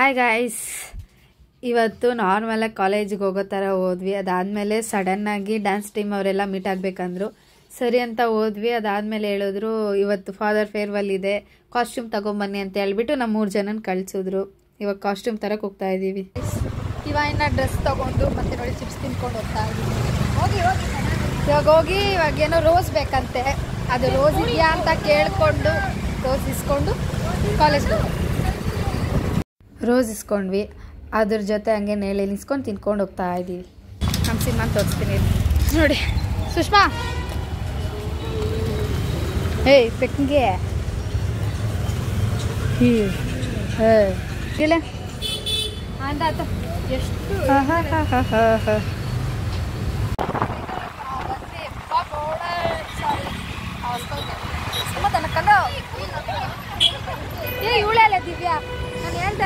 Hi guys, ಇವತ್ತು ನಾರ್ಮಲಾಗಿ ಕಾಲೇಜಿಗೆ ಹೋಗೋ ಥರ ಹೋದ್ವಿ. ಅದಾದಮೇಲೆ ಸಡನ್ನಾಗಿ ಡ್ಯಾನ್ಸ್ ಟೀಮ್ ಅವರೆಲ್ಲ ಮೀಟ್ ಆಗಬೇಕಂದ್ರು. ಸರಿ ಅಂತ ಹೋದ್ವಿ. ಅದಾದಮೇಲೆ ಹೇಳಿದ್ರು ಇವತ್ತು ಫಾದರ್ ಫೇರ್ವೆಲ್ ಇದೆ, ಕಾಸ್ಟ್ಯೂಮ್ ತೊಗೊಂಬನ್ನಿ ಅಂತ ಹೇಳ್ಬಿಟ್ಟು ನಮ್ಮ 3 ಜನನ ಕಳಿಸಿದ್ರು. ಇವಾಗ ಕಾಸ್ಟ್ಯೂಮ್ ತರಕ್ಕೆ ಹೋಗ್ತಾ ಇದ್ದೀವಿ. ಇವಾಗ ಇನ್ನು ಡ್ರೆಸ್ ತೊಗೊಂಡು ಮತ್ತೆ ನೋಡಿ ಚಿಪ್ಸ್ ತಿನ್ಕೊಂಡು ಹೋಗ್ತಾ ಇದ್ದೀವಿ. ಇವಾಗ ಏನೋ ರೋಸ್ ಬೇಕಂತೆ, ಅದು ರೋಸ್ ಇದೆಯಾ ಅಂತ ಕೇಳಿಕೊಂಡು ರೋಸ್ ಇಸ್ಕೊಂಡು ಕಾಲೇಜ್ಗೆ ರೋಸ್ ಇಸ್ಕೊಂಡ್ವಿ. ಅದ್ರ ಜೊತೆ ಹಂಗೆ ನೇಳೆ ನಿಸ್ಕೊಂಡು ತಿನ್ಕೊಂಡು ಹೋಗ್ತಾ ಇದ್ದೀವಿ. ನಮ್ಮ ಸಿನಿಮಾ ತೋರಿಸ್ತೀನಿ ನೋಡಿ. ಸುಷ್ಮಾ, ಏಯ್ ಪೆಕ್ಕಿಗೆ ಇಲ್ಲ ಅಂತ ಎಷ್ಟು ಇವಳೇ ದಿವ್ಯಾ, ನಾನು ಹೇಳ್ತಾ